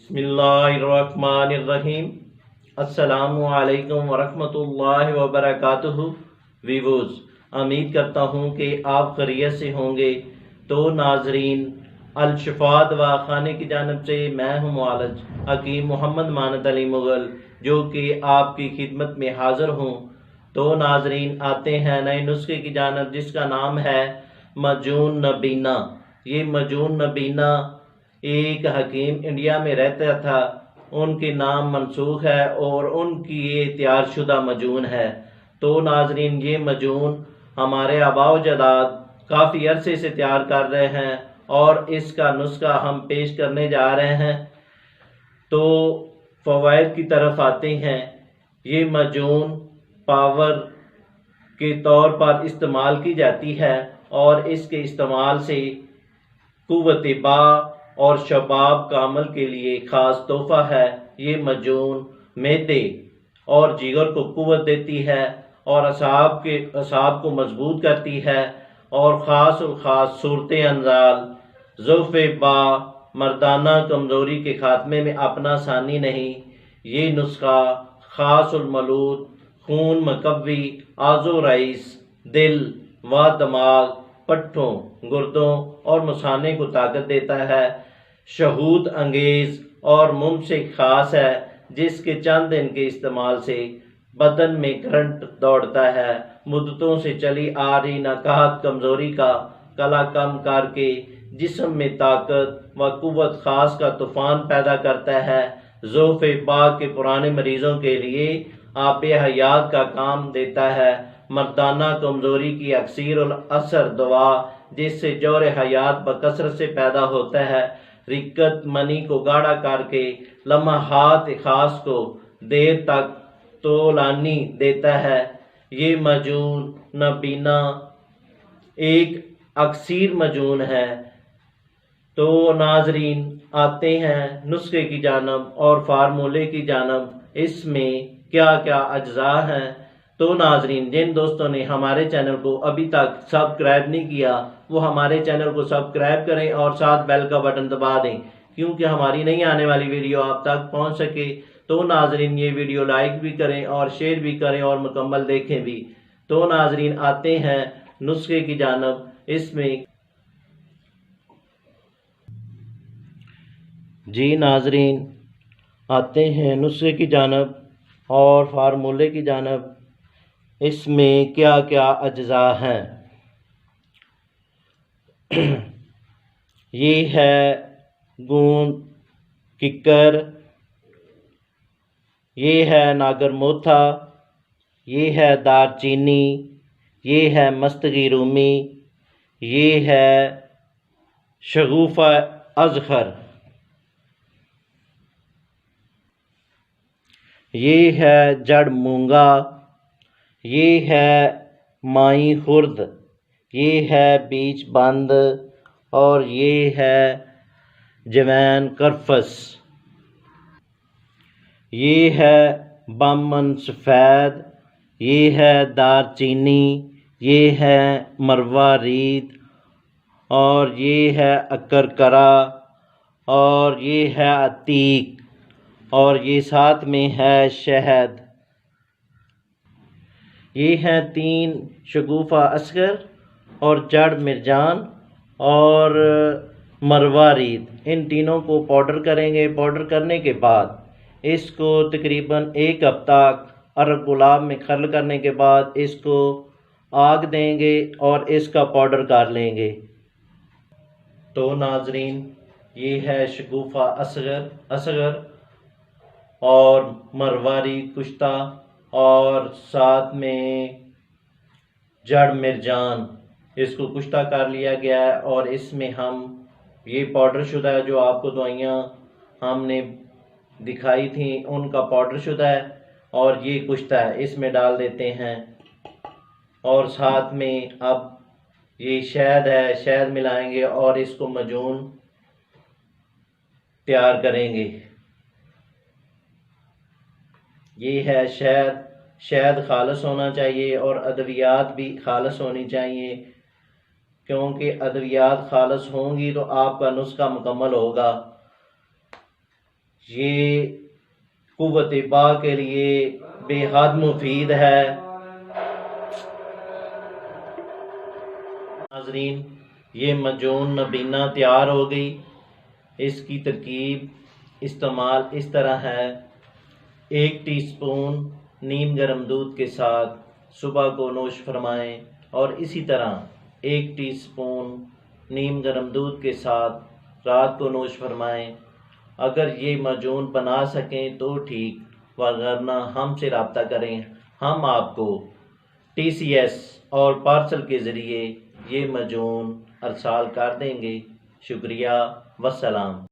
بسم اللہ الرحمن الرحیم۔ السلام علیکم ورحمۃ اللہ وبرکاتہ۔ ویوز، امید کرتا ہوں کہ آپ خیریت سے ہوں گے۔ تو ناظرین، الشفا دوا خانے کی جانب سے میں ہوں معالج حکیم محمد مانت علی مغل، جو کہ آپ کی خدمت میں حاضر ہوں۔ تو ناظرین، آتے ہیں نئے نسخے کی جانب، جس کا نام ہے مجون نبینا۔ یہ مجون نبینا ایک حکیم انڈیا میں رہتا تھا، ان کے نام منسوخ ہے اور ان کی یہ تیار شدہ مجون ہے۔ تو ناظرین، یہ مجون ہمارے آباء و اجداد کافی عرصے سے تیار کر رہے ہیں اور اس کا نسخہ ہم پیش کرنے جا رہے ہیں۔ تو فوائد کی طرف آتے ہیں۔ یہ مجون پاور کے طور پر استعمال کی جاتی ہے اور اس کے استعمال سے قوت با اور شباب کا عمل کے لیے خاص تحفہ ہے۔ یہ مجون معدے اور جگر کو قوت دیتی ہے اور اعصاب کو مضبوط کرتی ہے اور خاص صورت انزال، ضعف با، مردانہ کمزوری کے خاتمے میں اپنا ثانی نہیں۔ یہ نسخہ خاص المولود، خون مقوی، اعضاء رئیس، دل و دماغ، پٹھوں، گردوں اور مثانے کو طاقت دیتا ہے، شہود انگیز اور ممسک خاص ہے، جس کے چند دن کے استعمال سے بدن میں کرنٹ دوڑتا ہے، مدتوں سے چلی آ رہی ناقحت کمزوری کا کلا کم کر کے جسم میں طاقت و قوت خاص کا طوفان پیدا کرتا ہے، ضعف با کے پرانے مریضوں کے لیے آب حیات کا کام دیتا ہے، مردانہ کمزوری کی اکثیر الاثر دوا، جس سے جوہر حیات بکثرت سے پیدا ہوتا ہے، رکت منی کو گاڑھا کر کے لمحات خاص کو دیر تک طولانی دیتا ہے۔ یہ مجون نبینا ایک اکثیر مجون ہے۔ تو ناظرین، آتے ہیں نسخے کی جانب اور فارمولے کی جانب، اس میں کیا کیا اجزاء ہیں۔ تو ناظرین، جن دوستوں نے ہمارے چینل کو ابھی تک سبسکرائب نہیں کیا، وہ ہمارے چینل کو سبسکرائب کریں اور ساتھ بیل کا بٹن دبا دیں، کیونکہ ہماری نئی آنے والی ویڈیو آپ تک پہنچ سکے۔ تو ناظرین، یہ ویڈیو لائک بھی کریں اور شیئر بھی کریں اور مکمل دیکھیں بھی۔ تو ناظرین، آتے ہیں نسخے کی جانب۔ اس میں جی ناظرین، آتے ہیں نسخے کی جانب اور فارمولے کی جانب۔ اس میں کیا کیا اجزاء ہیں۔ یہ ہے گوند، ککر، یہ ہے ناگر موتھا، یہ ہے دار چینی، یہ ہے مستگی رومی، یہ ہے شگوفہ اذخر، یہ ہے جڑ مونگا، یہ ہے مائی خرد، یہ ہے بیج بند اور یہ ہے جوین کرفس، یہ ہے بامن سفید، یہ ہے دار چینی، یہ ہے مروارید اور یہ ہے اکرکرا اور یہ ہے عتیق اور یہ ساتھ میں ہے شہد۔ یہ ہیں 3 شگوفہ اصغر اور جڑ مرجان اور مروارید۔ ان تینوں کو پاؤڈر کریں گے۔ پاؤڈر کرنے کے بعد اس کو تقریباً 1 ہفتہ عرق گلاب میں کھرل کرنے کے بعد اس کو آگ دیں گے اور اس کا پاؤڈر کر لیں گے۔ تو ناظرین، یہ ہے شگوفہ اصغر اور مروارید کشتہ اور ساتھ میں جڑ مرجان، اس کو کشتہ کر لیا گیا ہے اور اس میں ہم یہ پاؤڈر شدہ ہے، جو آپ کو دوائیاں ہم نے دکھائی تھیں ان کا پاؤڈر شدہ ہے اور یہ کشتہ ہے، اس میں ڈال دیتے ہیں اور ساتھ میں اب یہ شہد ہے، شہد ملائیں گے اور اس کو مجون تیار کریں گے۔ یہ ہے شہد خالص ہونا چاہیے اور ادویات بھی خالص ہونی چاہیے، کیونکہ ادویات خالص ہوں گی تو آپ کا نسخہ مکمل ہوگا۔ یہ قوت با کے لیے بے حد مفید ہے۔ ناظرین، یہ معجون نبینا تیار ہو گئی۔ اس کی ترکیب استعمال اس طرح ہے: 1 ٹی سپون نیم گرم دودھ کے ساتھ صبح کو نوش فرمائیں، اور اسی طرح 1 ٹی سپون نیم گرم دودھ کے ساتھ رات کو نوش فرمائیں۔ اگر یہ معجون بنا سکیں تو ٹھیک، ورنہ ہم سے رابطہ کریں، ہم آپ کو TCS اور پارسل کے ذریعے یہ معجون ارسال کر دیں گے۔ شکریہ، والسلام۔